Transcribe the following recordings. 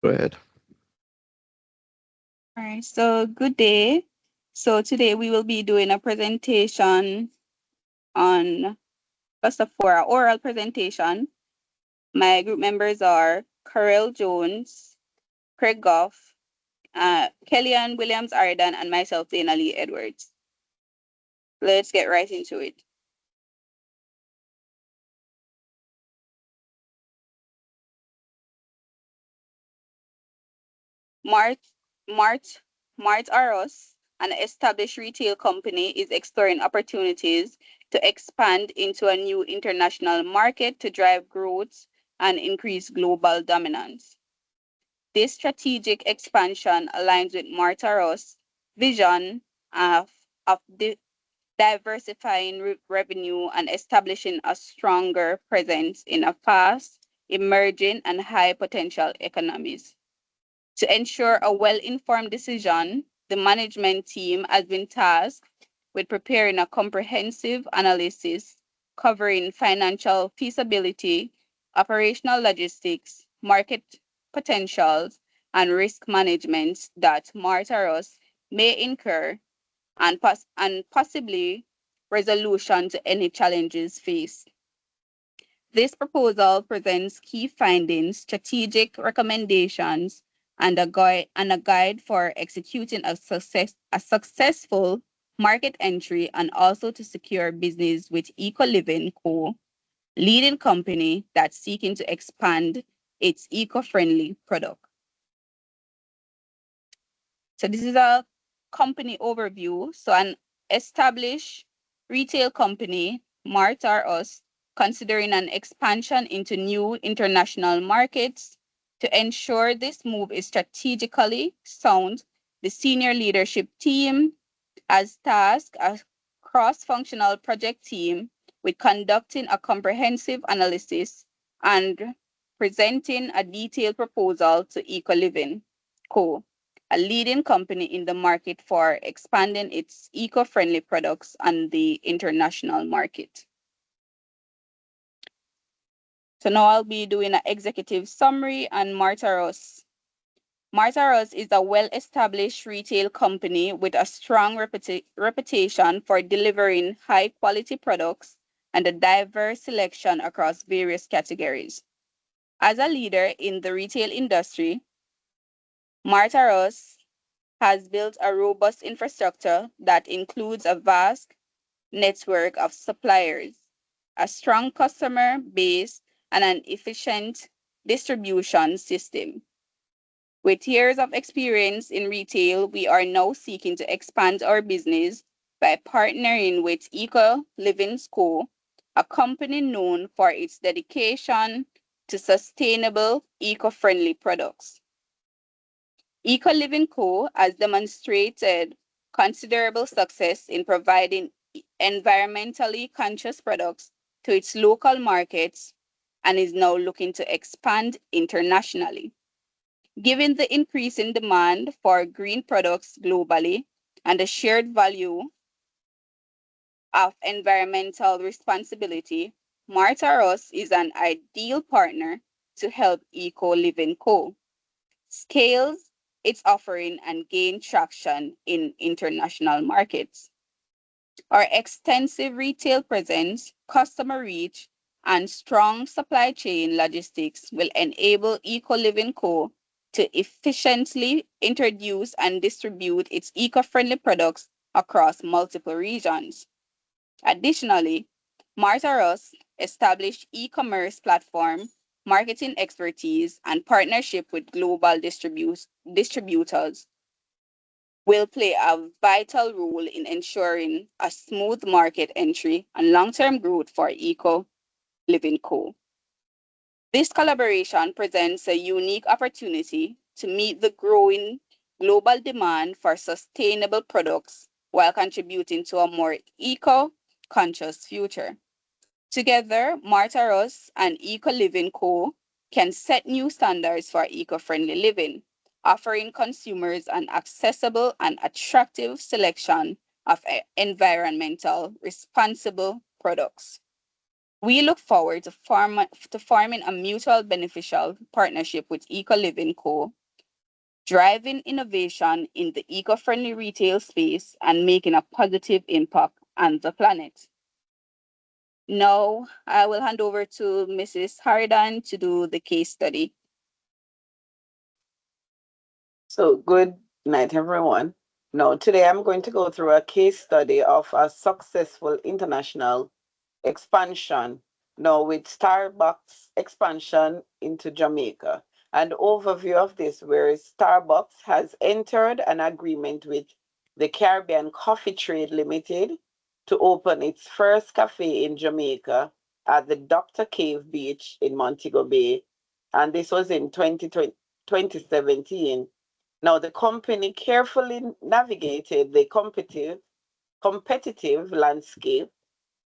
Go ahead. All right, so good day. So today we will be doing a presentation on cluster four, an oral presentation. My group members are Karelle Jones, Craig Goff, Kellyanne Williams Harridon, and myself, Daina-Lee Edwards. Let's get right into it. Mart, Mart, Mart Aros, an established retail company, is exploring opportunities to expand into a new international market to drive growth and increase global dominance. This strategic expansion aligns with Mart Aros' vision of, of diversifying revenue and establishing a stronger presence in a fast, emerging, and high potential economies. To ensure a well-informed decision, the management team has been tasked with preparing a comprehensive analysis covering financial feasibility, operational logistics, market potentials, and risk management that Martaros may incur and possibly resolution to any challenges faced. This proposal presents key findings, strategic recommendations, and a guide for executing a successful market entry and also to secure business with Eco Living Co., leading company that's seeking to expand its eco-friendly product. So this is a company overview. So an established retail company, Mart or Us, considering an expansion into new international markets. To ensure this move is strategically sound, the senior leadership team has tasked a cross-functional project team with conducting a comprehensive analysis and presenting a detailed proposal to Eco Living Co., a leading company in the market for expanding its eco-friendly products on the international market. So now I'll be doing an executive summary on Martaros. Martaros is a well-established retail company with a strong reputation for delivering high-quality products and a diverse selection across various categories. As a leader in the retail industry, Martaros has built a robust infrastructure that includes a vast network of suppliers, a strong customer base, and an efficient distribution system. With years of experience in retail, we are now seeking to expand our business by partnering with Eco Living Co., a company known for its dedication to sustainable, eco-friendly products. Eco Living Co. has demonstrated considerable success in providing environmentally conscious products to its local markets and is now looking to expand internationally. Given the increasing demand for green products globally and the shared value of environmental responsibility, Martaros is an ideal partner to help Eco Living Co. scales its offering and gain traction in international markets. Our extensive retail presence, customer reach, and strong supply chain logistics will enable Eco Living Co. to efficiently introduce and distribute its eco-friendly products across multiple regions. Additionally, Martaros established e-commerce platform, marketing expertise, and partnership with global distributors will play a vital role in ensuring a smooth market entry and long-term growth for Eco Living Co. This collaboration presents a unique opportunity to meet the growing global demand for sustainable products while contributing to a more eco-conscious future. Together, Martaros and Eco Living Co. can set new standards for eco-friendly living, offering consumers an accessible and attractive selection of environmental responsible products. We look forward to, forming a mutual beneficial partnership with Eco Living Co., driving innovation in the eco-friendly retail space and making a positive impact on the planet. Now, I will hand over to Mrs. Harridon to do the case study. So, good night, everyone. Now, today I'm going to go through a case study of a successful international expansion. Now, with Starbucks expansion into Jamaica. An overview of this, where Starbucks has entered an agreement with the Caribbean Coffee Trade Limited to open its first cafe in Jamaica at the Dr. Cave Beach in Montego Bay. And this was in 2017. Now, the company carefully navigated the competitive landscape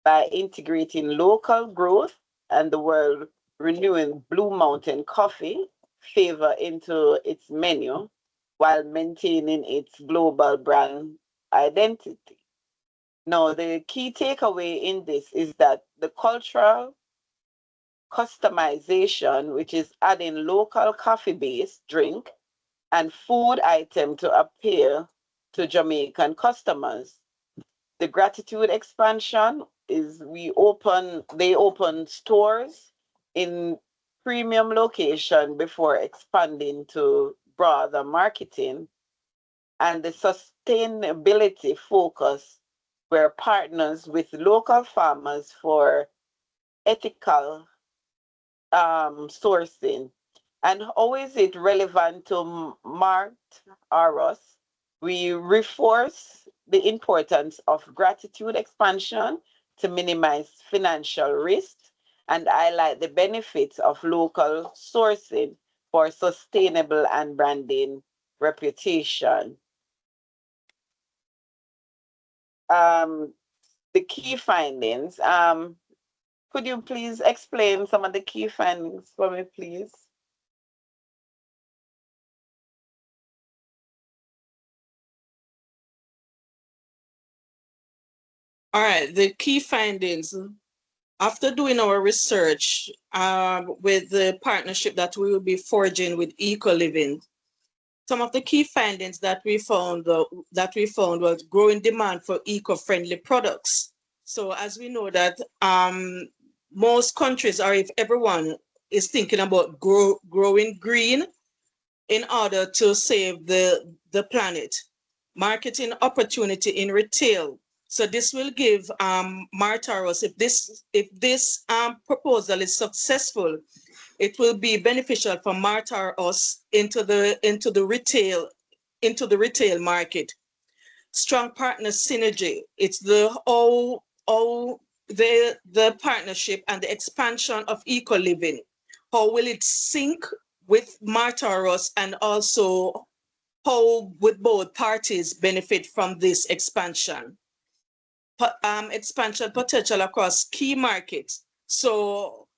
by integrating local growth and the world renewing Blue Mountain coffee flavor into its menu while maintaining its global brand identity. Now, the key takeaway in this is that the cultural customization, which is adding local coffee based drink and food item to appeal to Jamaican customers. The gratitude expansion is they open stores in premium location before expanding to broader marketing, and the sustainability focus where partners with local farmers for ethical sourcing. And how is it relevant to Mart Aros? We reinforce the importance of gratitude expansion to minimize financial risks and highlight the benefits of local sourcing for sustainable and branding reputation. Um, the key findings. Could you please explain some of the key findings for me, please? All right, the key findings. After doing our research with the partnership that we will be forging with Eco Living, some of the key findings that we found was growing demand for eco-friendly products. So as we know that most countries, or if everyone is thinking about growing green in order to save the planet, marketing opportunity in retail. So this will give Martaros, if this proposal is successful, it will be beneficial for Martaros into the retail market. Strong partner synergy. It's the partnership and the expansion of eco living. How will it sync with Martaros, and also how would both parties benefit from this expansion? Expansion potential across key markets. So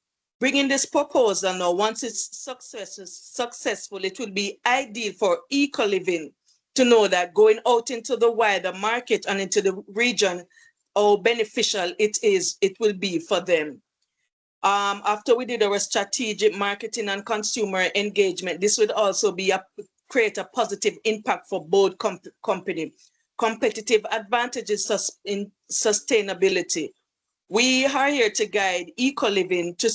bringing this proposal now, once it's successful, it will be ideal for eco living to know that going out into the wider market and into the region, how beneficial it will be for them. After we did our strategic marketing and consumer engagement, this would also create a positive impact for both company. Competitive advantages in sustainability. We are here to guide eco living to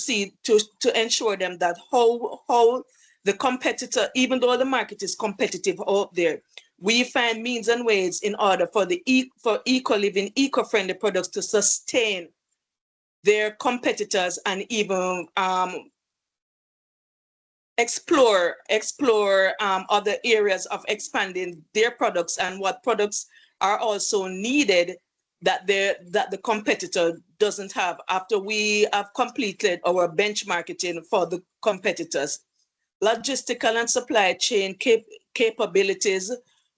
ensure them that how the competitor, even though the market is competitive out there, we find means and ways in order for eco living, eco friendly products to sustain their competitors and even explore other areas of expanding their products and what products are also needed that the competitor doesn't have after we have completed our benchmarking for the competitors. Logistical and supply chain capabilities.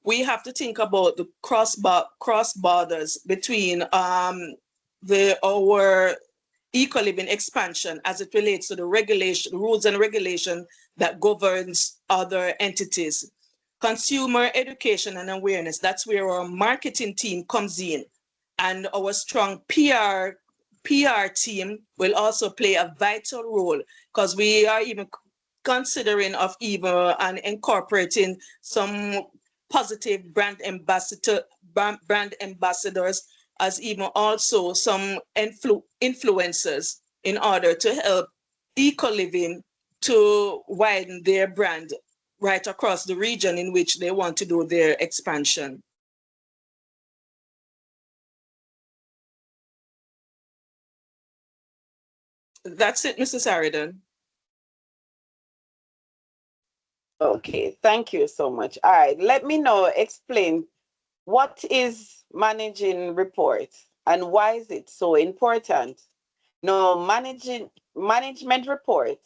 We have to think about the cross borders between our eco living expansion as it relates to the rules and regulation that governs other entities. Consumer education and awareness, that's where our marketing team comes in, and our strong PR team will also play a vital role, because we are even considering of even and incorporating some positive brand ambassadors, as even also some influencers, in order to help eco-living to widen their brand right across the region in which they want to do their expansion. That's it, Mrs. Harridon. Okay, thank you so much. All right, let me know, explain what is managing reports and why is it so important? No, management report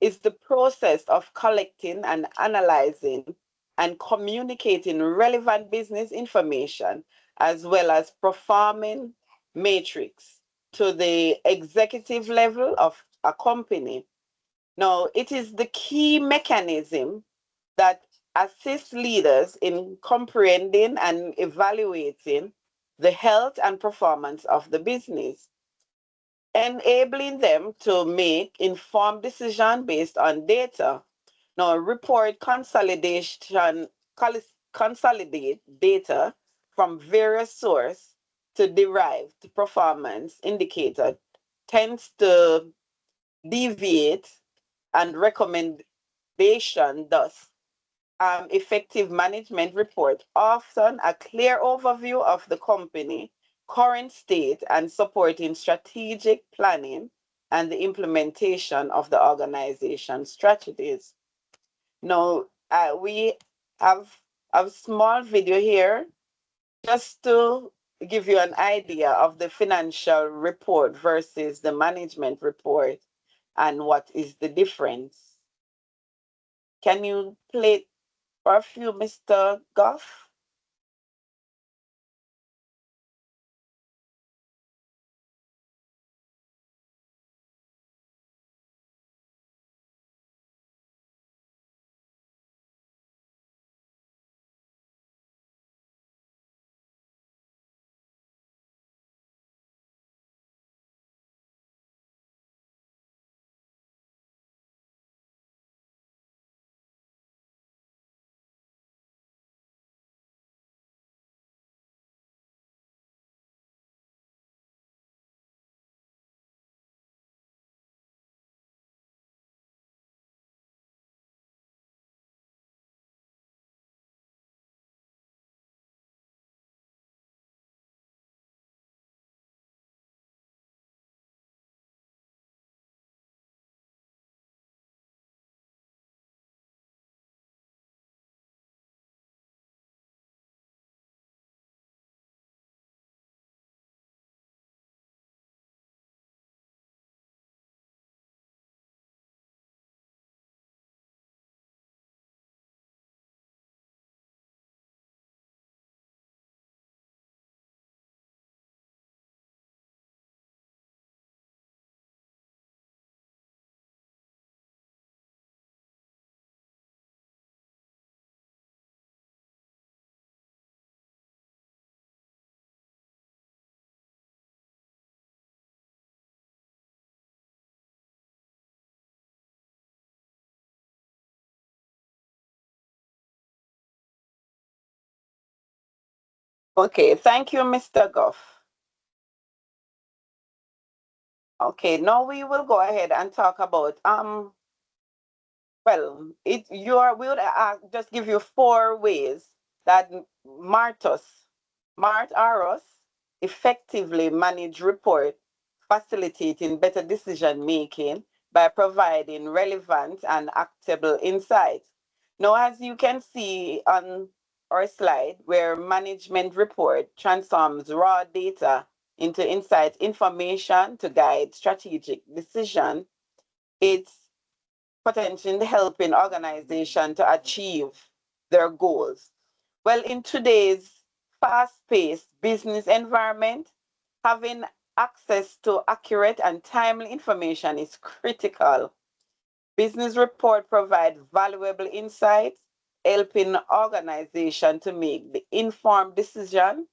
is the process of collecting and analyzing and communicating relevant business information as well as performing matrix to the executive level of a company. Now, it is the key mechanism that assists leaders in comprehending and evaluating the health and performance of the business, enabling them to make informed decisions based on data. Now, report consolidate data from various sources to derive the performance indicator, tends to deviate and recommendation thus effective management report, often a clear overview of the company, current state, and supporting strategic planning and the implementation of the organization strategies. Now, we have a small video here just to give you an idea of the financial report versus the management report and what is the difference. Can you play for a few, Mr. Goff? Okay, thank you, Mr. Goff. Okay, now we will go ahead and talk about well, it you are we would just give you four ways that Mart effectively manage report, facilitating better decision making by providing relevant and actionable insights. Now, as you can see on our slide, where management report transforms raw data into insight information to guide strategic decision, it's potentially helping organization to achieve their goals. Well, in today's fast-paced business environment, having access to accurate and timely information is critical. Business reports provide valuable insights, helping organization to make the informed decision,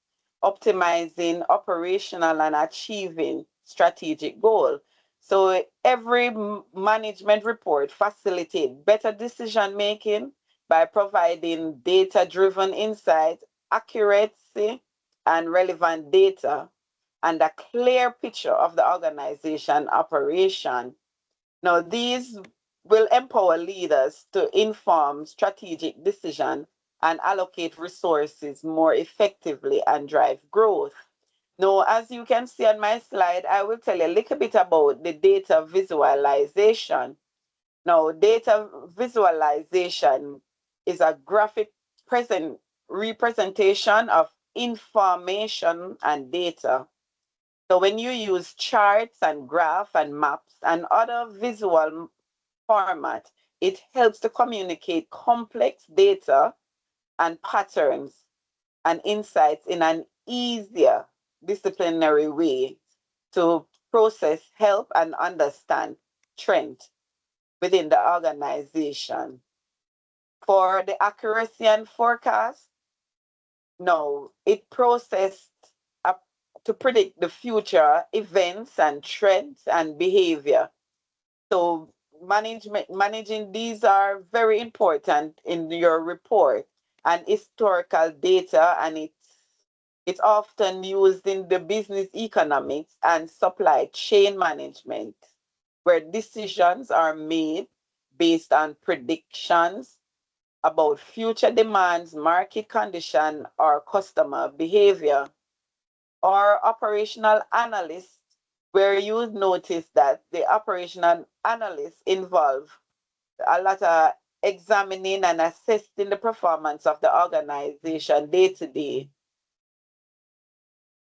optimizing operational and achieving strategic goal. So every management report facilitates better decision making by providing data-driven insight, accuracy, and relevant data, and a clear picture of the organization operation. Now, these will empower leaders to inform strategic decision and allocate resources more effectively and drive growth. Now, as you can see on my slide, I will tell you a little bit about the data visualization. Now, data visualization is a graphic representation of information and data. So when you use charts and graph and maps and other visual format, it helps to communicate complex data and patterns and insights in an easier disciplinary way to process, help, and understand trends within the organization. For the accuracy and forecast, no, it processed up to predict the future events and trends and behavior. So managing these are very important in your report and historical data, and it's often used in the business economics and supply chain management, where decisions are made based on predictions about future demands, market condition, or customer behavior. Or operational analysts, where you notice that the operational analysts involve a lot of examining and assessing the performance of the organization day to day,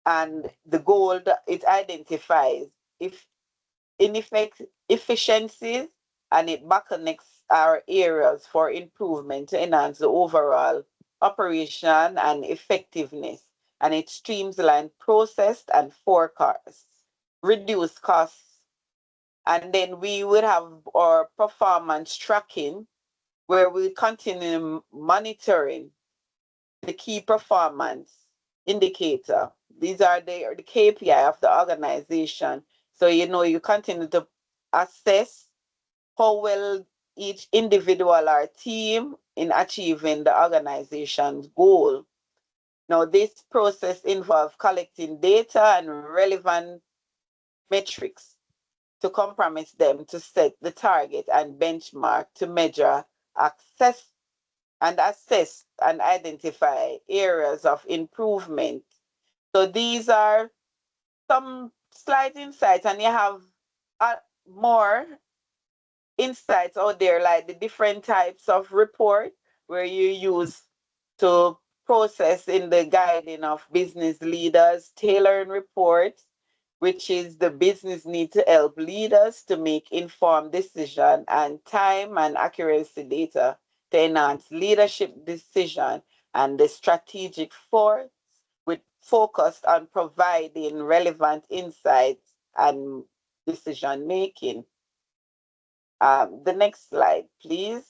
and the goal that it identifies if efficiencies, and it bottlenecks our areas for improvement to enhance the overall operation and effectiveness, and it streamlines process and forecasts, reduce costs, and then we would have our performance tracking, where we continue monitoring the key performance indicator. These are the KPI of the organization. So you continue to assess how well each individual or team in achieving the organization's goal. Now, this process involves collecting data and relevant metrics to compromise them to set the target and benchmark to measure access and assess and identify areas of improvement. So these are some slight insights, and you have more insights out there, like the different types of report where you use to process in the guiding of business leaders, tailoring reports, which is the business need to help leaders to make informed decision, and time and accuracy data to enhance leadership decision, and the strategic force with focus on providing relevant insights and decision making. The next slide, please.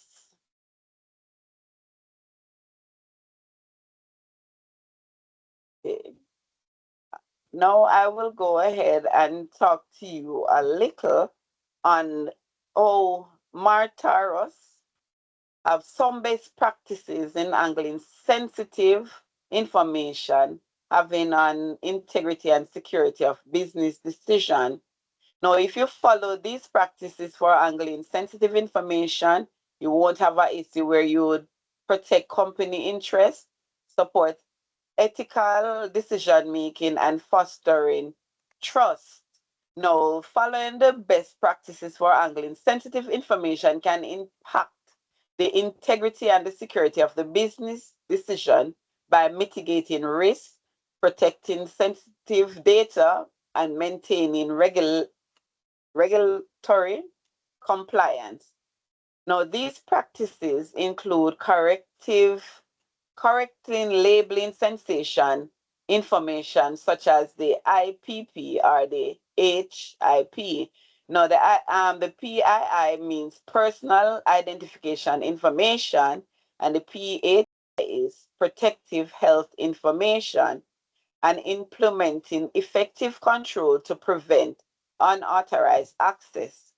Okay. Now I will go ahead and talk to you a little on how Martaros have some best practices in handling sensitive information, having an integrity and security of business decision. Now, if you follow these practices for handling sensitive information, you won't have an issue where you would protect company interests, support ethical decision making, and fostering trust. Now, following the best practices for handling sensitive information can impact the integrity and the security of the business decision by mitigating risk, protecting sensitive data, and maintaining regulatory compliance. Now, these practices include correcting labeling sensation information such as the IPP or the HIP. Now, the PII means personal identification information, and the PHI is protective health information. and implementing effective control to prevent unauthorized access.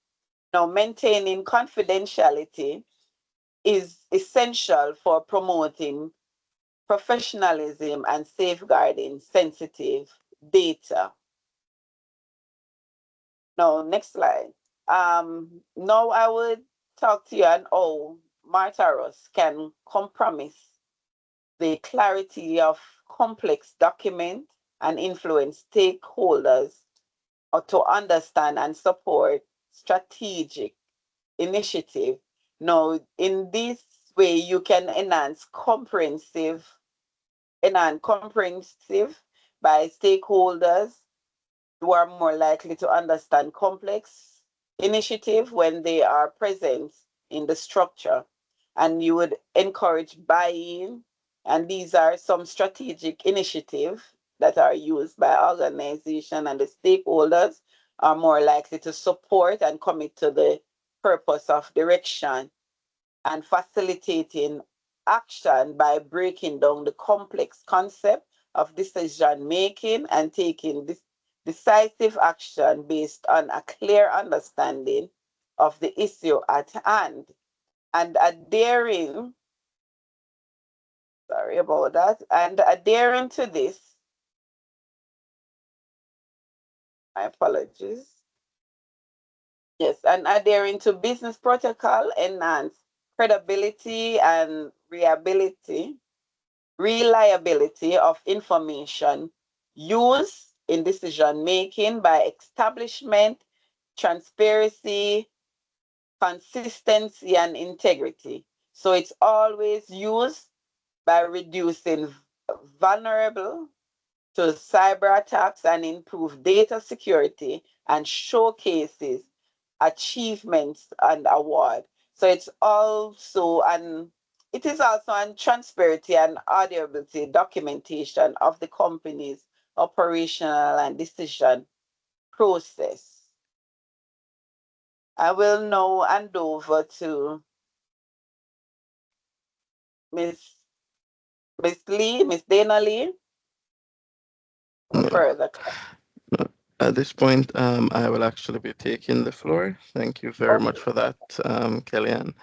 Now, maintaining confidentiality is essential for promoting professionalism and safeguarding sensitive data. No, next slide. Now I would talk to you on how Martaros can compromise the clarity of complex document and influence stakeholders or to understand and support strategic initiative. Now, in this way, you can enhance comprehensive by stakeholders who are more likely to understand complex initiative when they are present in the structure. And you would encourage buy-in. And these are some strategic initiatives that are used by organization, and the stakeholders are more likely to support and commit to the purpose of direction, and facilitating action by breaking down the complex concept of decision making and taking this decisive action based on a clear understanding of the issue at hand, and sorry about that, and adhering to this, my apologies. Yes, and adhering to business protocol enhance credibility and reliability of information used in decision making by establishment, transparency, consistency, and integrity. So it's always used by reducing vulnerable to cyber attacks and improve data security and showcases achievements and award. So it is also on transparency and auditability documentation of the company's operational and decision process. I will now hand over to Miss Miss Daina-Lee for No, further. no. At this point, I will actually be taking the floor. Thank you very much Okay. for that, Kellyanne.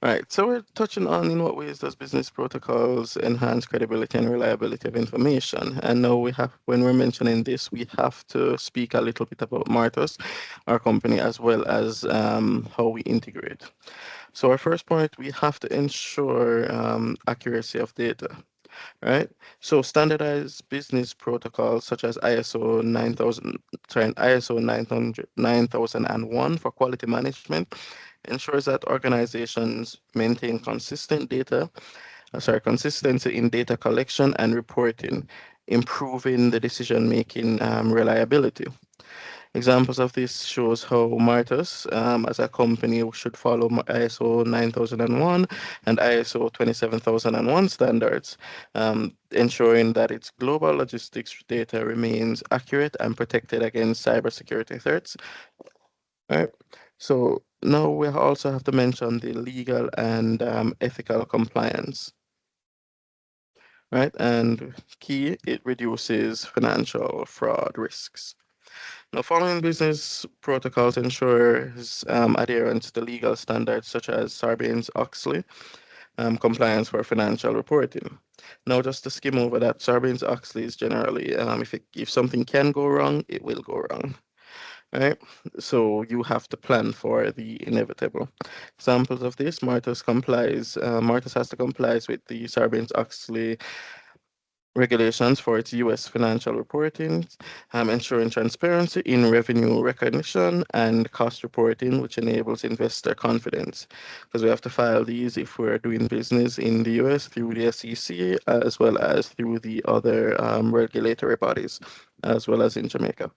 All right, so we're touching on in what ways does business protocols enhance credibility and reliability of information. And now when we're mentioning this, we have to speak a little bit about Martus, our company, as well as how we integrate. So our first point, we have to ensure accuracy of data. Right? So standardized business protocols such as ISO 9001 for quality management ensures that organizations maintain consistency in data collection and reporting, improving the decision-making reliability. Examples of this shows how Martus, as a company, should follow ISO 9001 and ISO 27001 standards, ensuring that its global logistics data remains accurate and protected against cybersecurity threats. Right. So now we also have to mention the legal and ethical compliance. Right, and key, it reduces financial fraud risks. Now, following business protocols ensures adherence to legal standards such as Sarbanes-Oxley compliance for financial reporting. Now, just to skim over that, Sarbanes-Oxley is generally if something can go wrong, it will go wrong. Right, so you have to plan for the inevitable. Examples of this: Martus has to comply with the Sarbanes-Oxley regulations for its U.S. financial reporting, ensuring transparency in revenue recognition and cost reporting, which enables investor confidence. Because we have to file these if we're doing business in the U.S. through the SEC, as well as through the other regulatory bodies, as well as in Jamaica.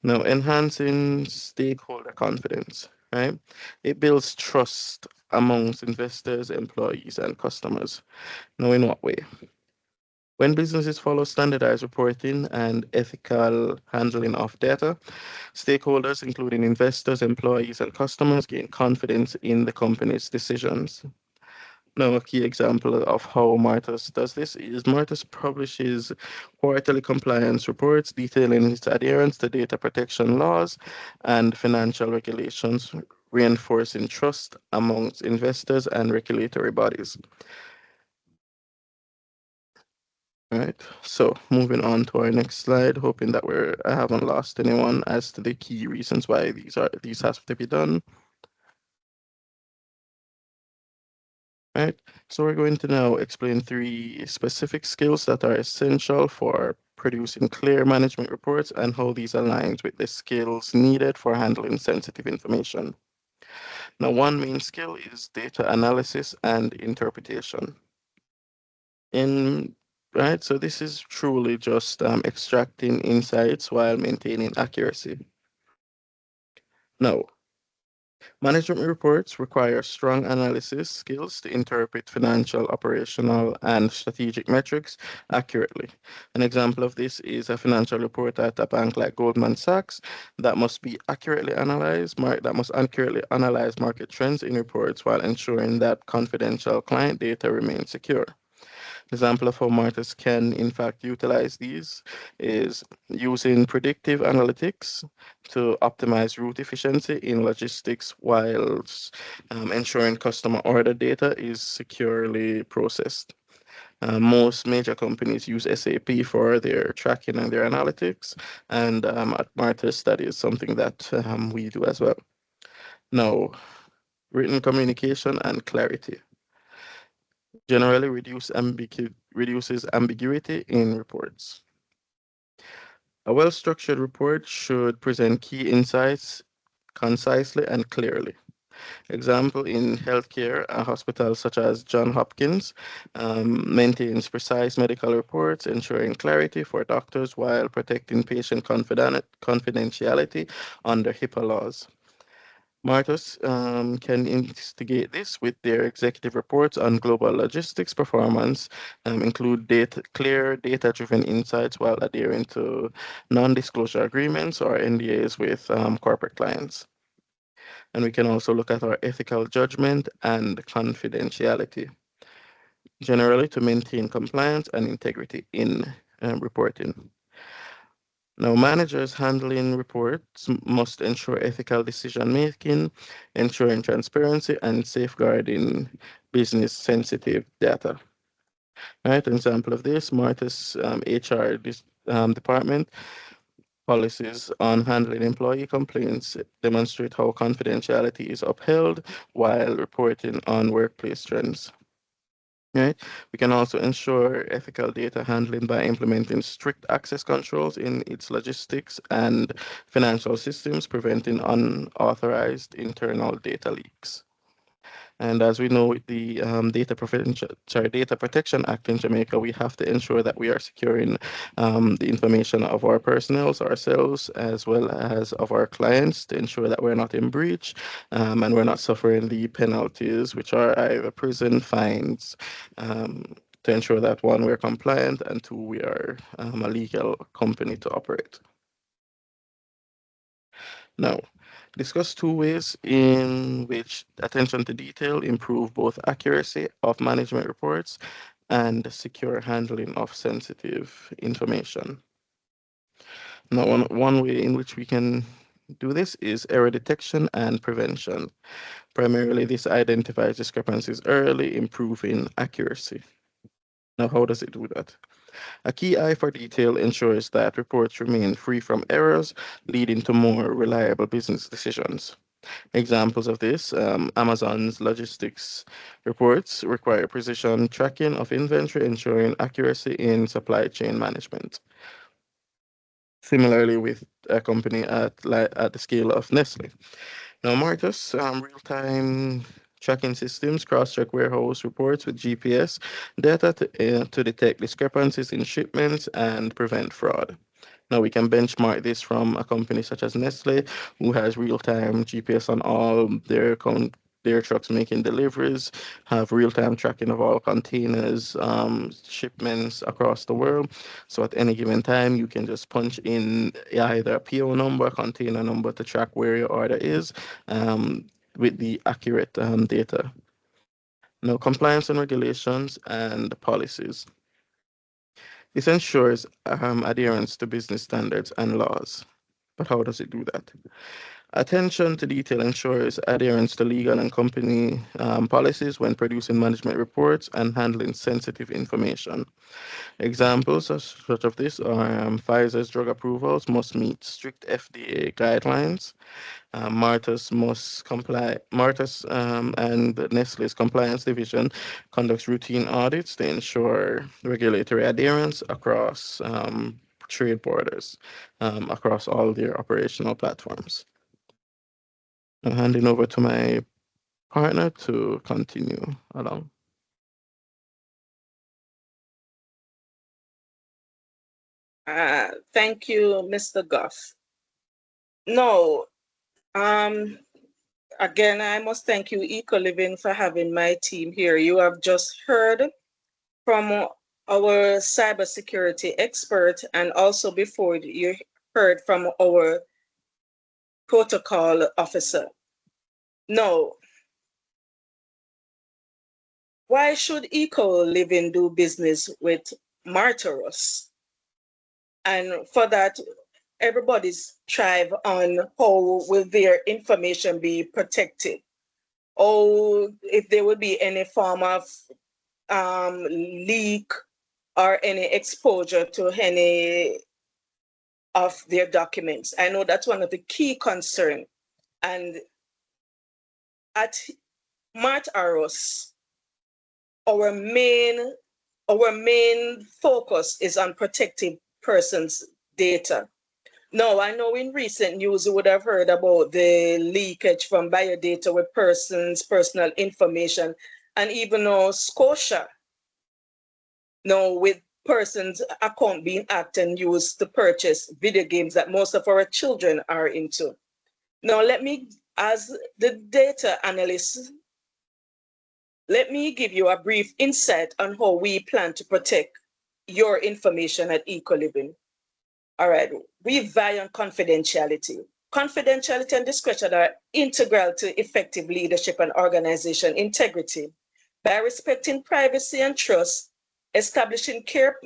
Now, enhancing stakeholder confidence, right? It builds trust amongst investors, employees, and customers. Now, in what way? When businesses follow standardized reporting and ethical handling of data, stakeholders, including investors, employees, and customers, gain confidence in the company's decisions. Now, a key example of how Martus does this is Martus publishes quarterly compliance reports detailing its adherence to data protection laws and financial regulations, reinforcing trust amongst investors and regulatory bodies. Right. So moving on to our next slide, hoping that I haven't lost anyone as to the key reasons why these have to be done. Right. So we're going to now explain three specific skills that are essential for producing clear management reports and how these align with the skills needed for handling sensitive information. Now, one main skill is data analysis and interpretation. In Right, so this is truly just extracting insights while maintaining accuracy. Now, management reports require strong analysis skills to interpret financial, operational, and strategic metrics accurately. An example of this is a financial report at a bank like Goldman Sachs that must accurately analyze market trends in reports while ensuring that confidential client data remains secure. Example of how marketers can in fact utilize these is using predictive analytics to optimize route efficiency in logistics whilst ensuring customer order data is securely processed. Most major companies use SAP for their tracking and their analytics, and at Martis, that is something that we do as well. Now, written communication and clarity generally reduces ambiguity in reports. A well structured report should present key insights concisely and clearly. Example in healthcare, a hospital such as John Hopkins maintains precise medical reports, ensuring clarity for doctors while protecting patient confidentiality under HIPAA laws. Martus can instigate this with their executive reports on global logistics performance, include clear data-driven insights while adhering to non-disclosure agreements or NDAs with corporate clients. And we can also look at our ethical judgment and confidentiality, generally to maintain compliance and integrity in reporting. Now, managers handling reports must ensure ethical decision making, ensuring transparency, and safeguarding business sensitive data. Right, an example of this, Martis HR department policies on handling employee complaints demonstrate how confidentiality is upheld while reporting on workplace trends. Right? We can also ensure ethical data handling by implementing strict access controls in its logistics and financial systems, preventing unauthorized internal data leaks. And as we know, with the Data Protection Act in Jamaica, we have to ensure that we are securing the information of our personnel, ourselves, as well as of our clients, to ensure that we're not in breach and we're not suffering the penalties, which are either prison fines. To ensure that one, we're compliant, and two, we are a legal company to operate. Now, discuss two ways in which attention to detail improve both accuracy of management reports and secure handling of sensitive information. Now, one way in which we can do this is error detection and prevention. Primarily, this identifies discrepancies early, improving accuracy. Now, how does it do that? A key eye for detail ensures that reports remain free from errors, leading to more reliable business decisions. Examples of this, Amazon's logistics reports require precision tracking of inventory, ensuring accuracy in supply chain management. Similarly, with a company at the scale of Nestle. Now, Martus, real-time tracking systems cross-check warehouse reports with GPS data to detect discrepancies in shipments and prevent fraud. Now we can benchmark this from a company such as Nestle, who has real-time GPS on all their trucks making deliveries, have real-time tracking of all containers, shipments across the world. So at any given time, you can just punch in either a PO number, container number to track where your order is with the accurate data. No compliance and regulations and policies. This ensures adherence to business standards and laws. But how does it do that? Attention to detail ensures adherence to legal and company policies when producing management reports and handling sensitive information. Examples such of this are Pfizer's drug approvals must meet strict FDA guidelines. Marta's and Nestle's compliance division conducts routine audits to ensure regulatory adherence across trade borders, across all their operational platforms. I'm handing over to my partner to continue along. Thank you, Mr. Goff. No, again, I must thank you, EcoLiving, for having my team here. You have just heard from our cybersecurity expert, and also before you heard from our protocol officer. No, why should EcoLiving do business with Martirus? And for that, everybody's thrive on how will their information be protected, or if there will be any form of leak or any exposure to any of their documents. I know that's one of the key concerns. And at Mart Aros, our main focus is on protecting persons' data. Now, I know in recent news you would have heard about the leakage from biodata with persons' personal information, and even now Scotia, now with persons' account being hacked and used to purchase video games that most of our children are into. Now, let me, as the data analyst, let me give you a brief insight on how we plan to protect your information at EcoLiving. All right, we value on confidentiality. Confidentiality and discretion are integral to effective leadership and organization integrity. By respecting privacy and trust, establishing clear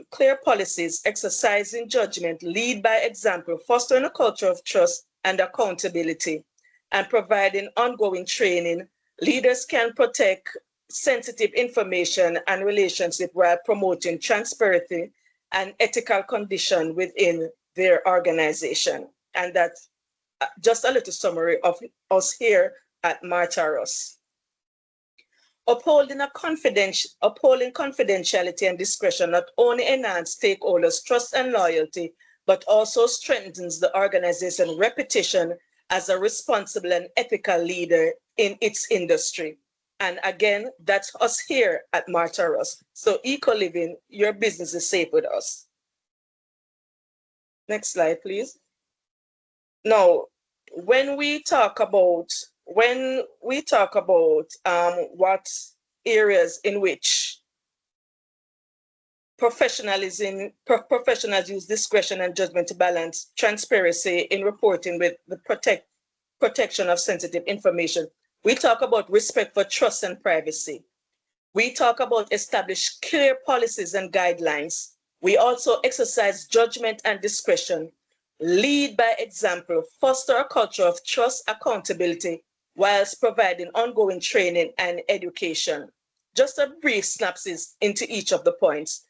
policies, exercising judgment, lead by example, fostering a culture of trust and accountability, and providing ongoing training, leaders can protect sensitive information and relationship while promoting transparency and ethical condition within their organization. And that's just a little summary of us here at Martaros. Upholding confidentiality and discretion not only enhance stakeholders' trust and loyalty, but also strengthens the organization's reputation as a responsible and ethical leader in its industry. And again, that's us here at Martaros. So EcoLiving, your business is safe with us. Next slide, please. Now, when we talk about what areas in which professionals use discretion and judgment to balance transparency in reporting with the protection of sensitive information, we talk about respect for trust and privacy. We talk about establish clear policies and guidelines. We also exercise judgment and discretion, lead by example, foster a culture of trust, accountability, whilst providing ongoing training and education. Just a brief synopsis into each of the points.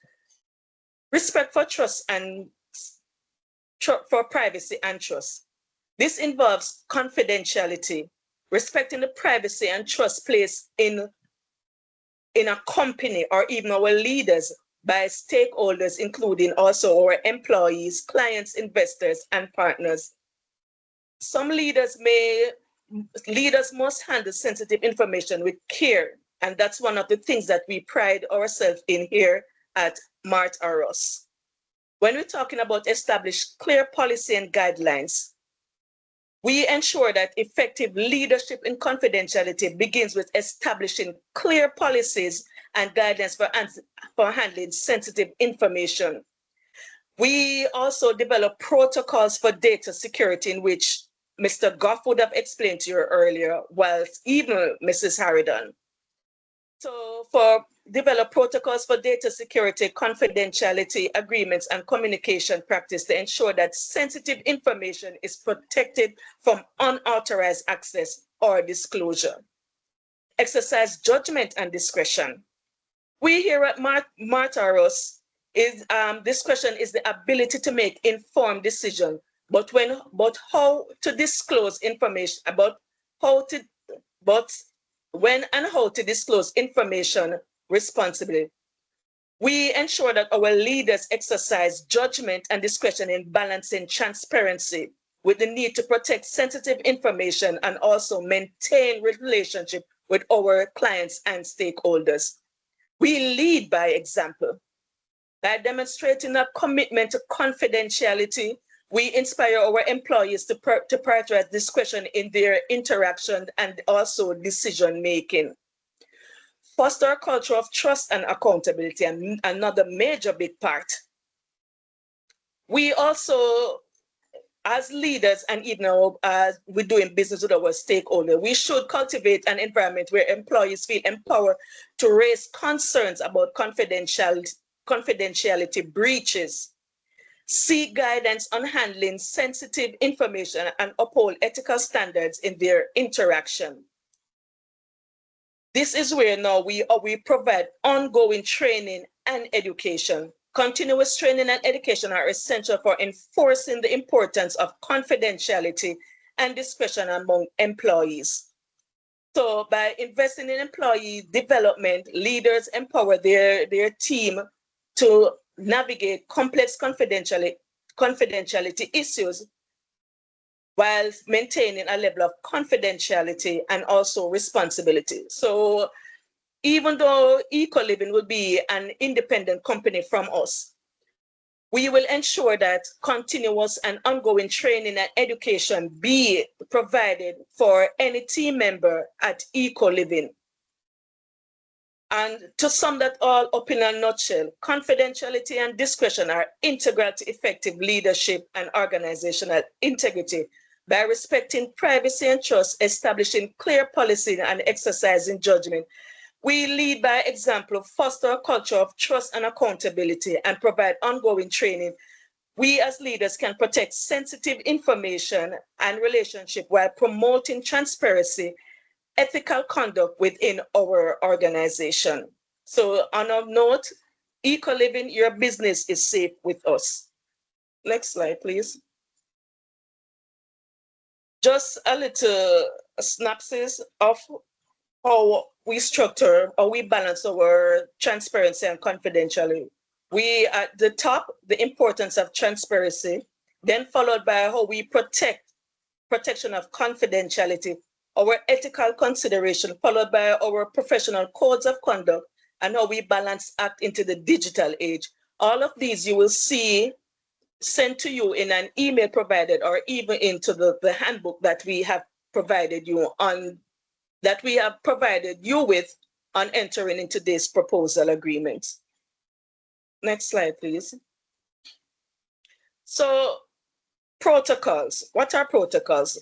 Respect for trust and for privacy and trust. This involves confidentiality, respecting the privacy and trust placed in a company or even our leaders by stakeholders, including also our employees, clients, investors, and partners. Some leaders must handle sensitive information with care, and that's one of the things that we pride ourselves in here at Mart Aros. When we're talking about establish clear policy and guidelines, we ensure that effective leadership in confidentiality begins with establishing clear policies and guidelines for handling sensitive information. We also develop protocols for data security in which Mr. Goffe would have explained to you earlier, whilst even Mrs. Harridon. So for develop protocols for data security, confidentiality agreements, and communication practice to ensure that sensitive information is protected from unauthorized access or disclosure. Exercise judgment and discretion. We here at Martaros is discretion is the ability to make informed decision, but how to disclose information about how to but when and how to disclose information responsibly. We ensure that our leaders exercise judgment and discretion in balancing transparency with the need to protect sensitive information and also maintain relationship with our clients and stakeholders. We lead by example. By demonstrating a commitment to confidentiality, we inspire our employees to prioritize discretion in their interaction and also decision making. Foster a culture of trust and accountability, and another major big part. We also, as leaders and even as we're doing business with our stakeholders, we should cultivate an environment where employees feel empowered to raise concerns about confidentiality breaches, seek guidance on handling sensitive information, and uphold ethical standards in their interaction. This is where now we provide ongoing training and education. Continuous training and education are essential for enforcing the importance of confidentiality and discretion among employees. So by investing in employee development, leaders empower their team to navigate complex confidentiality issues while maintaining a level of confidentiality and also responsibility. So even though Ecoliving will be an independent company from us, we will ensure that continuous and ongoing training and education be provided for any team member at Ecoliving. And to sum that all up in a nutshell, confidentiality and discretion are integral to effective leadership and organizational integrity by respecting privacy and trust, establishing clear policy and exercising judgment. We lead by example, foster a culture of trust and accountability, and provide ongoing training. We as leaders can protect sensitive information and relationship while promoting transparency, ethical conduct within our organization. So on a note, Ecoliving, your business is safe with us. Next slide, please. Just a little synopsis of how we structure or we balance our transparency and confidentiality. We at the top, the importance of transparency, then followed by how we protection of confidentiality, our ethical consideration, followed by our professional codes of conduct, and how we balance act into the digital age. All of these you will see sent to you in an email provided or even into the handbook that we have provided you with on entering into this proposal agreement. Next slide, please. So protocols, what are protocols?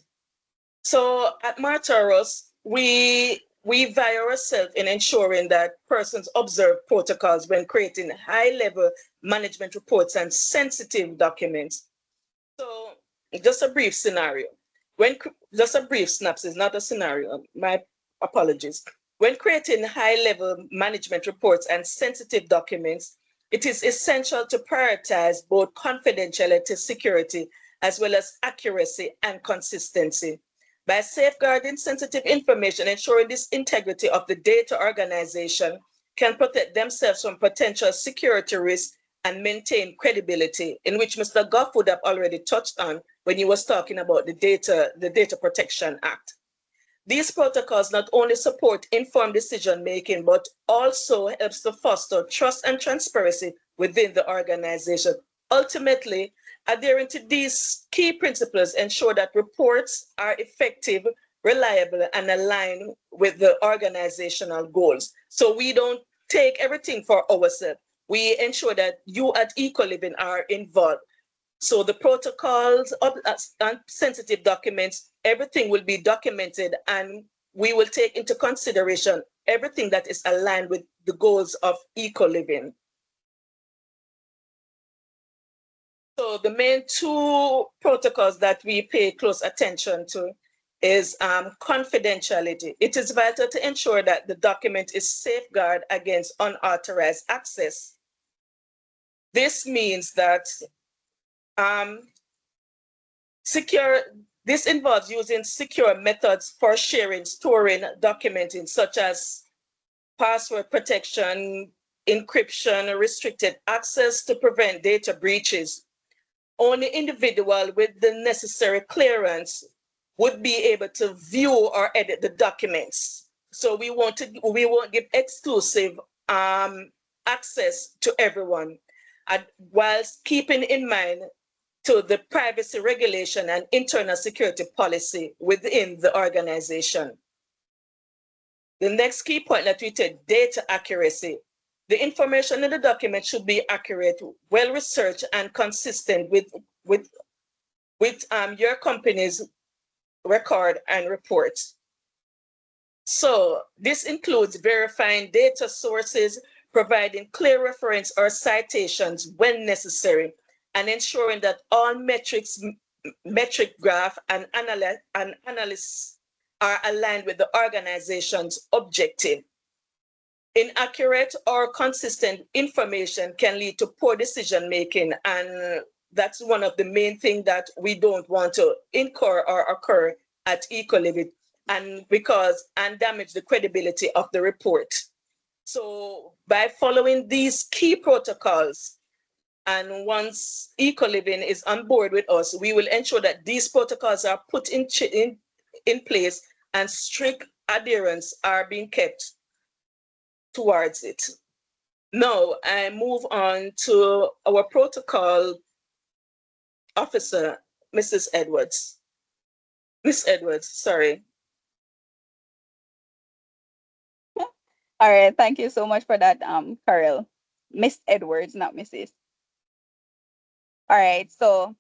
So at Martaros, we value ourselves in ensuring that persons observe protocols when creating high-level management reports and sensitive documents. So just a brief scenario. Just a brief synopsis, not a scenario, my apologies. When creating high-level management reports and sensitive documents, it is essential to prioritize both confidentiality, security, as well as accuracy and consistency. By safeguarding sensitive information, ensuring this integrity of the data organization can protect themselves from potential security risks and maintain credibility, in which Mr. Goffe would have already touched on when he was talking about the Data Protection Act. These protocols not only support informed decision-making, but also helps to foster trust and transparency within the organization. Ultimately, adhering to these key principles ensure that reports are effective, reliable, and aligned with the organizational goals. So we don't take everything for ourselves. We ensure that you at Ecoliving are involved. So the protocols and sensitive documents, everything will be documented and we will take into consideration everything that is aligned with the goals of eco-living. So the main two protocols that we pay close attention to is confidentiality. It is vital to ensure that the document is safeguarded against unauthorized access. This means that this involves using secure methods for sharing, storing, documenting, such as password protection, encryption, restricted access to prevent data breaches. Only individual with the necessary clearance would be able to view or edit the documents. So we won't give exclusive access to everyone, whilst keeping in mind to the privacy regulation and internal security policy within the organization. The next key point that we take, data accuracy. The information in the document should be accurate, well-researched, and consistent with your company's record and reports. So this includes verifying data sources, providing clear reference or citations when necessary, and ensuring that all metric graph and analysis are aligned with the organization's objective. Inaccurate or consistent information can lead to poor decision making, and that's one of the main things that we don't want to incur or occur at EcoLiving, and damage the credibility of the report. So by following these key protocols, and once EcoLiving is on board with us, we will ensure that these protocols are put in place and strict adherence are being kept towards it. Now I move on to our protocol officer, Mrs. Edwards. Miss Edwards, sorry. All right, thank you so much for that, Karelle. Miss Edwards, not Mrs. All right, so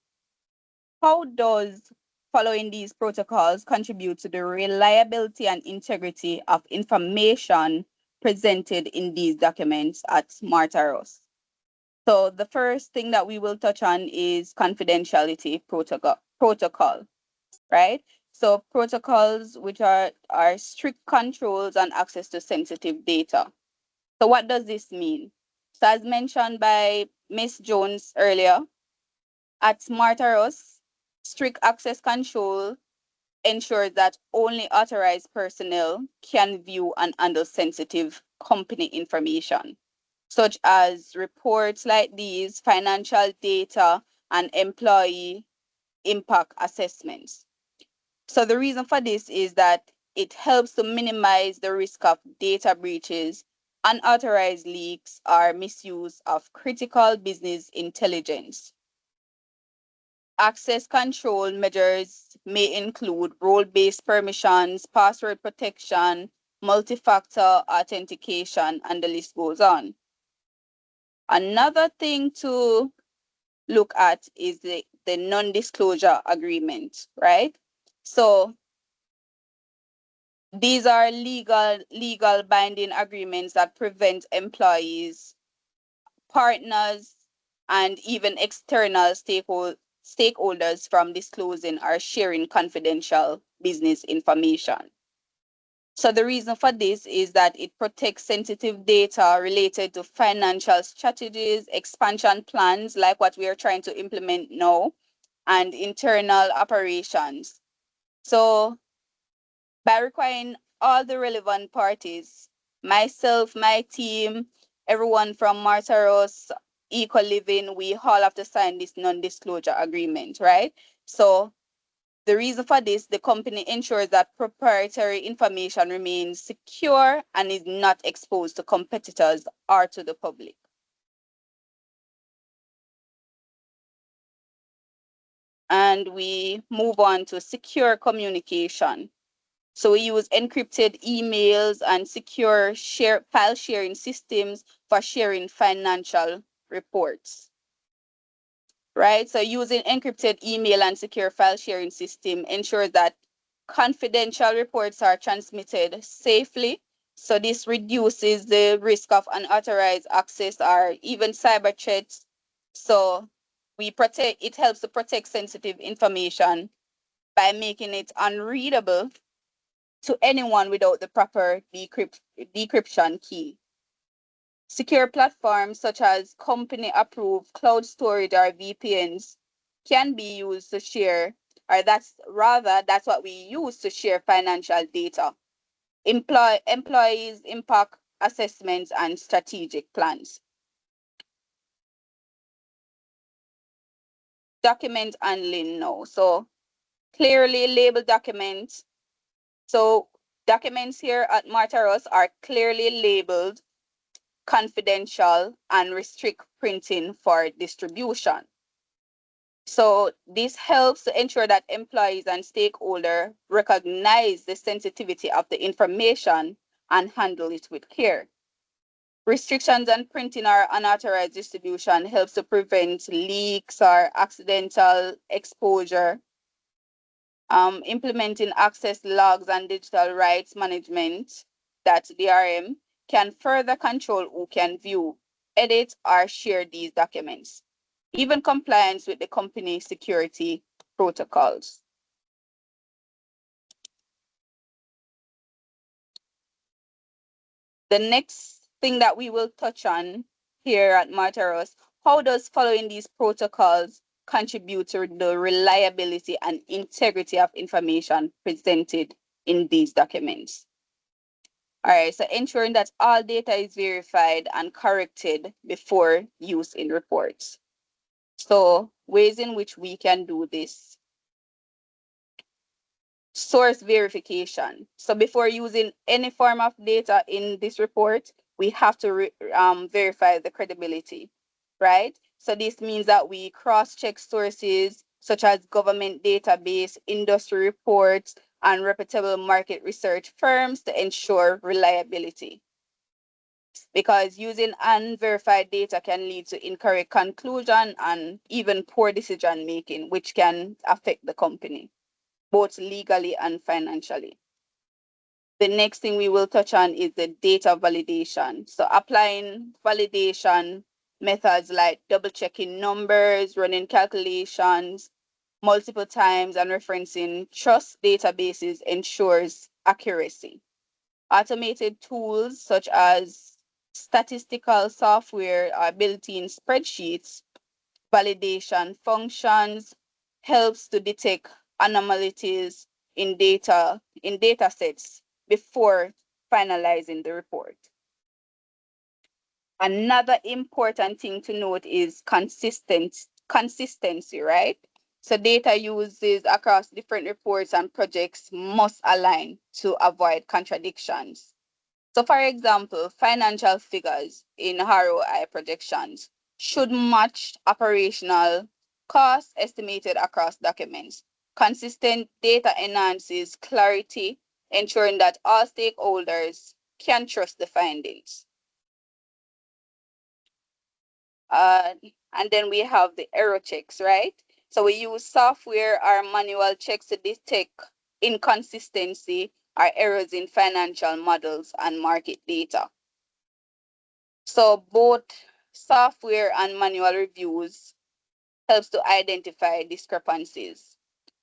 how does following these protocols contribute to the reliability and integrity of information presented in these documents at Martaros? So the first thing that we will touch on is confidentiality protocol, right? So protocols which are strict controls on access to sensitive data. So what does this mean? So as mentioned by Ms. Jones earlier, at Martaros, strict access control ensures that only authorized personnel can view and handle sensitive company information, such as reports like these, financial data, and employee impact assessments. So the reason for this is that it helps to minimize the risk of data breaches, unauthorized leaks, or misuse of critical business intelligence. Access control measures may include role-based permissions, password protection, multi-factor authentication, and the list goes on. Another thing to look at is the non-disclosure agreement, right? So these are legal binding agreements that prevent employees, partners, and even external stakeholders from disclosing or sharing confidential business information. So the reason for this is that it protects sensitive data related to financial strategies, expansion plans, like what we are trying to implement now, and internal operations. So by requiring all the relevant parties, myself, my team, everyone from Martaros, Eco Living, we all have to sign this non-disclosure agreement, right? So the reason for this, the company ensures that proprietary information remains secure and is not exposed to competitors or to the public. And we move on to secure communication. So we use encrypted emails and secure file sharing systems for sharing financial reports, right? So using encrypted email and secure file sharing system ensures that confidential reports are transmitted safely. So this reduces the risk of unauthorized access or even cyber threats. So it helps to protect sensitive information by making it unreadable to anyone without the proper decryption key. Secure platforms such as company-approved cloud storage or VPNs can be used to share, or that's what we use to share financial data, employees' impact assessments, and strategic plans. Document handling now. So clearly labeled documents. So documents here at Martaros are clearly labeled confidential and restrict printing for distribution. So this helps to ensure that employees and stakeholders recognize the sensitivity of the information and handle it with care. Restrictions on printing or unauthorized distribution helps to prevent leaks or accidental exposure. Implementing access logs and digital rights management, that's DRM, can further control who can view, edit, or share these documents. Even compliance with the company security protocols. The next thing that we will touch on here at Martaros, how does following these protocols contribute to the reliability and integrity of information presented in these documents? All right, so ensuring that all data is verified and corrected before use in reports. So ways in which we can do this. Source verification. So before using any form of data in this report, we have to verify the credibility, right? So this means that we cross-check sources such as government database, industry reports, and reputable market research firms to ensure reliability. Because using unverified data can lead to incorrect conclusion and even poor decision making, which can affect the company, both legally and financially. The next thing we will touch on is the data validation. So applying validation methods like double checking numbers, running calculations multiple times, and referencing trust databases ensures accuracy. Automated tools such as statistical software or built-in spreadsheets, validation functions helps to detect anomalies in data sets before finalizing the report. Another important thing to note is consistency, right? So data uses across different reports and projects must align to avoid contradictions. So for example, financial figures in ROI projections should match operational costs estimated across documents. Consistent data enhances clarity, ensuring that all stakeholders can trust the findings. And then we have the error checks, right? So we use software or manual checks to detect inconsistency or errors in financial models and market data. So both software and manual reviews helps to identify discrepancies.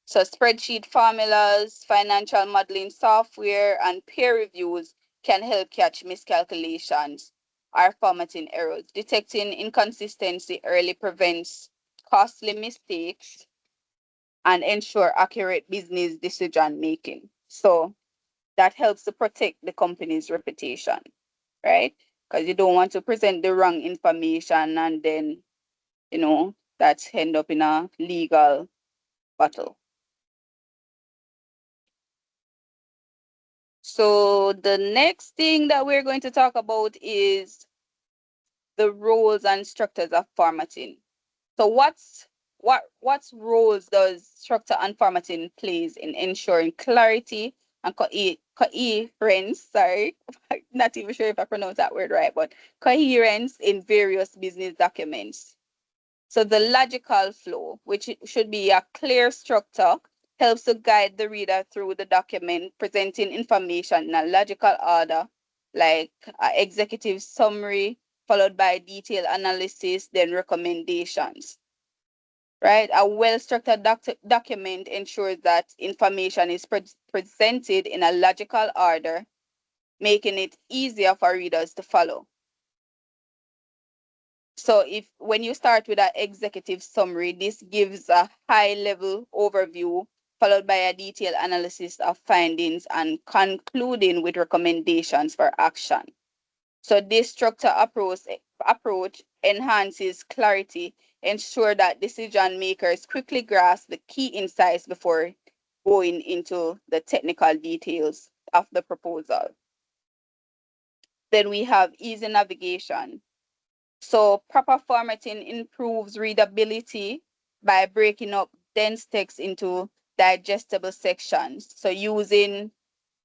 So spreadsheet formulas, financial modeling software, and peer reviews can help catch miscalculations or formatting errors. Detecting inconsistency early prevents costly mistakes and ensure accurate business decision making. So that helps to protect the company's reputation, right? Because you don't want to present the wrong information and then, that end up in a legal battle. So the next thing that we're going to talk about is the roles and structures of formatting. So what's roles does structure and formatting plays in ensuring clarity and coherence, sorry, not even sure if I pronounced that word right, but coherence in various business documents. So the logical flow, which should be a clear structure helps to guide the reader through the document, presenting information in a logical order, like executive summary, followed by detailed analysis, then recommendations. Right? A well-structured document ensures that information is presented in a logical order, making it easier for readers to follow. So when you start with an executive summary, this gives a high-level overview, followed by a detailed analysis of findings and concluding with recommendations for action. So this structure approach enhances clarity, ensure that decision makers quickly grasp the key insights before going into the technical details of the proposal. Then we have easy navigation. So proper formatting improves readability by breaking up dense text into digestible sections. So using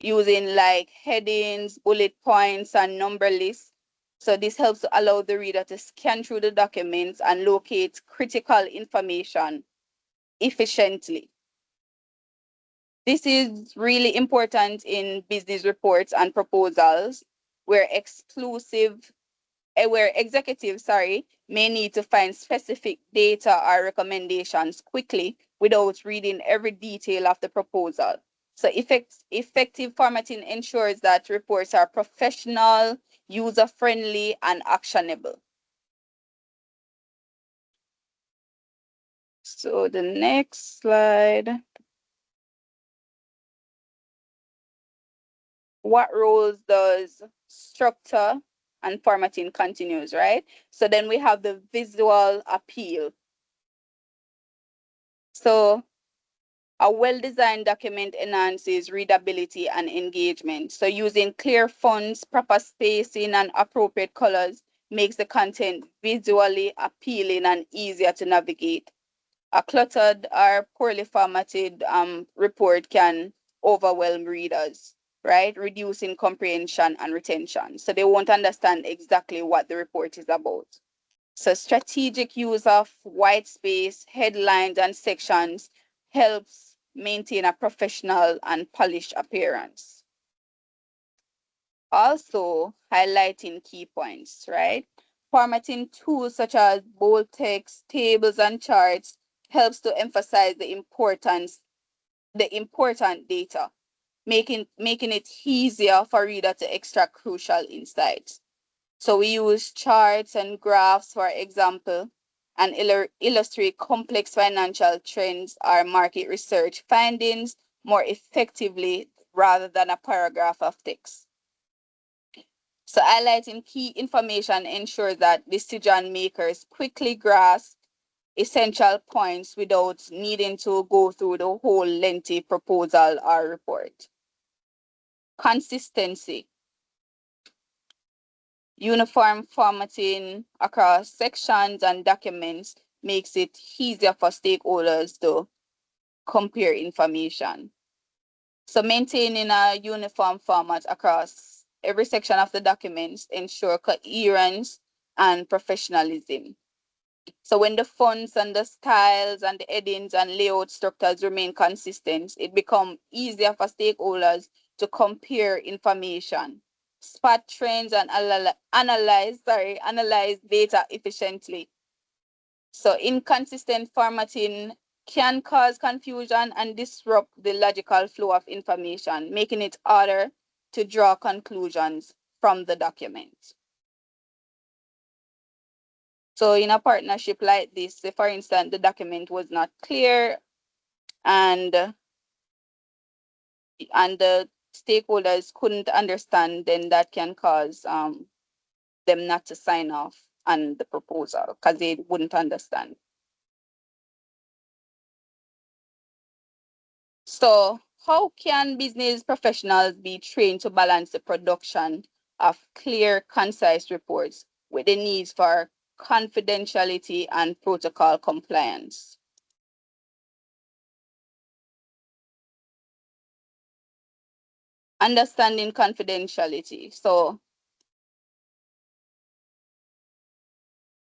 like headings, bullet points, and number lists. So this helps to allow the reader to scan through the documents and locate critical information efficiently. This is really important in business reports and proposals where executives, may need to find specific data or recommendations quickly without reading every detail of the proposal. So effective formatting ensures that reports are professional, user-friendly, and actionable. So the next slide. What roles does structure and formatting continues, right? So then we have the visual appeal. So a well-designed document enhances readability and engagement. So using clear fonts, proper spacing, and appropriate colors makes the content visually appealing and easier to navigate. A cluttered or poorly formatted report can overwhelm readers, right? Reducing comprehension and retention. So they won't understand exactly what the report is about. So strategic use of white space, headlines, and sections helps maintain a professional and polished appearance. Also, highlighting key points, right? Formatting tools such as bold text, tables, and charts helps to emphasize the important data, making it easier for reader to extract crucial insights. So we use charts and graphs, for example, and illustrate complex financial trends or market research findings more effectively rather than a paragraph of text. So highlighting key information ensures that decision makers quickly grasp essential points without needing to go through the whole lengthy proposal or report. Consistency. Uniform formatting across sections and documents makes it easier for stakeholders to compare information. So maintaining a uniform format across every section of the documents ensure coherence and professionalism. So when the fonts and the styles and the headings and layout structures remain consistent, it becomes easier for stakeholders to compare information, spot trends, and analyze data efficiently. So inconsistent formatting can cause confusion and disrupt the logical flow of information, making it harder to draw conclusions from the document. So in a partnership like this, say for instance, the document was not clear and the stakeholders couldn't understand, then that can cause them not to sign off on the proposal because they wouldn't understand. So how can business professionals be trained to balance the production of clear, concise reports with the needs for confidentiality and protocol compliance? Understanding confidentiality. So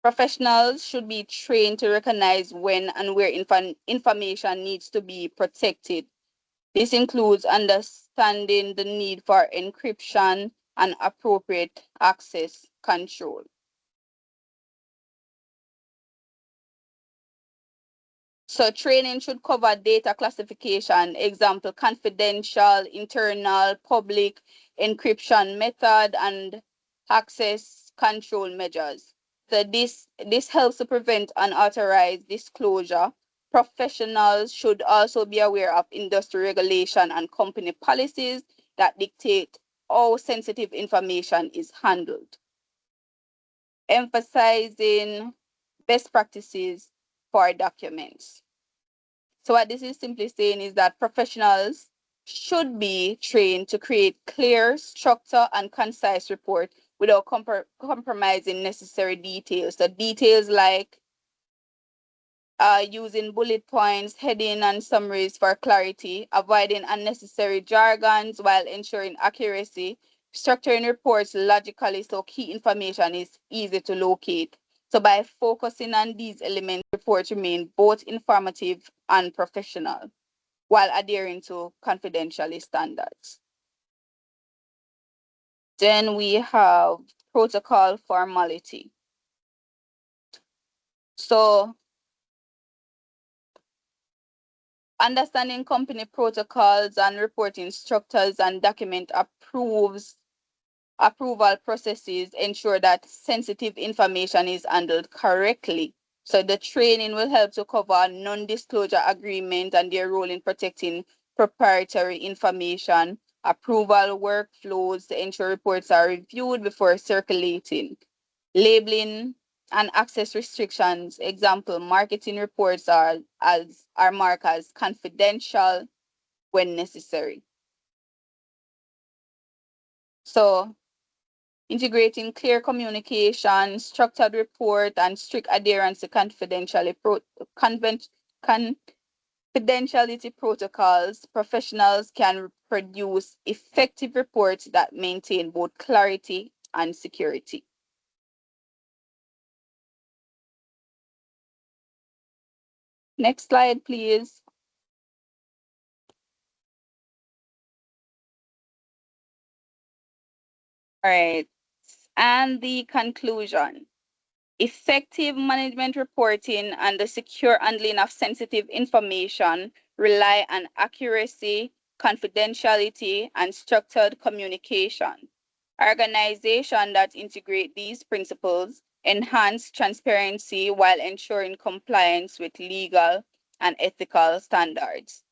Professionals should be trained to recognize when and where information needs to be protected. This includes understanding the need for encryption and appropriate access control. So training should cover data classification, example, confidential, internal, public, encryption method, and access control measures. So this helps to prevent unauthorized disclosure. Professionals should also be aware of industry regulation and company policies that dictate how sensitive information is handled. Emphasizing best practices for documents. So what this is simply saying is that professionals should be trained to create clear, structured, and concise report without compromising necessary details. So details like using bullet points, heading, and summaries for clarity, avoiding unnecessary jargons while ensuring accuracy, structuring reports logically so key information is easy to locate. So by focusing on these elements, reports remain both informative and professional while adhering to confidentiality standards. Then we have protocol formality. So understanding company protocols and reporting structures and document approval processes ensure that sensitive information is handled correctly. So the training will help to cover non-disclosure agreement and their role in protecting proprietary information, approval workflows to ensure reports are reviewed before circulating, labeling and access restrictions. Example, marketing reports are marked as confidential when necessary. So integrating clear communication, structured report, and strict adherence to confidentiality protocols, professionals can produce effective reports that maintain both clarity and security. Next slide, please. All right, and the conclusion. Effective management reporting and the secure handling of sensitive information rely on accuracy, confidentiality, and structured communication. Organizations that integrate these principles enhance transparency while ensuring compliance with legal and ethical standards.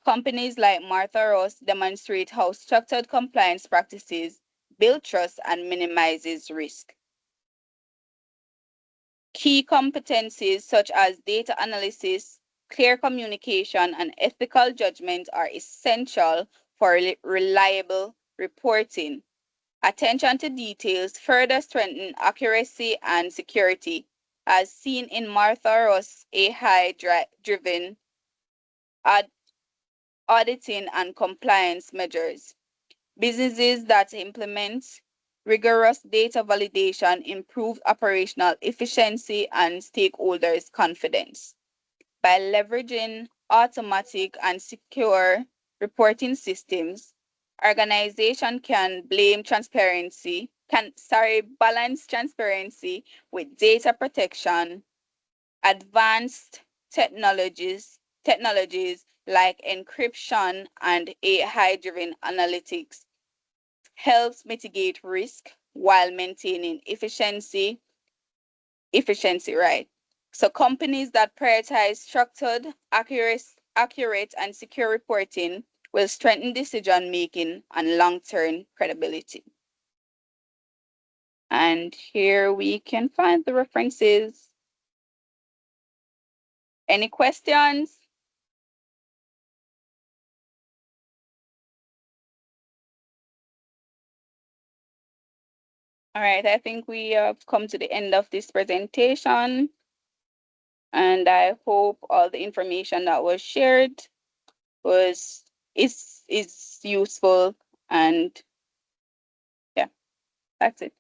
Companies like Martha Ross demonstrate how structured compliance practices build trust and minimizes risk. Key competencies such as data analysis, clear communication, and ethical judgment are essential for reliable reporting. Attention to details further strengthen accuracy and security, as seen in Martha Ross' AI-driven auditing and compliance measures. Businesses that implement rigorous data validation improve operational efficiency and stakeholders' confidence. By leveraging automatic and secure reporting systems, organization can balance transparency with data protection. Advanced technologies like encryption and AI-driven analytics helps mitigate risk while maintaining efficiency, right? So companies that prioritize structured, accurate, and secure reporting will strengthen decision making and long-term credibility. And here we can find the references. Any questions? All right, I think we have come to the end of this presentation. And I hope all the information that was shared is useful, and yeah, that's it.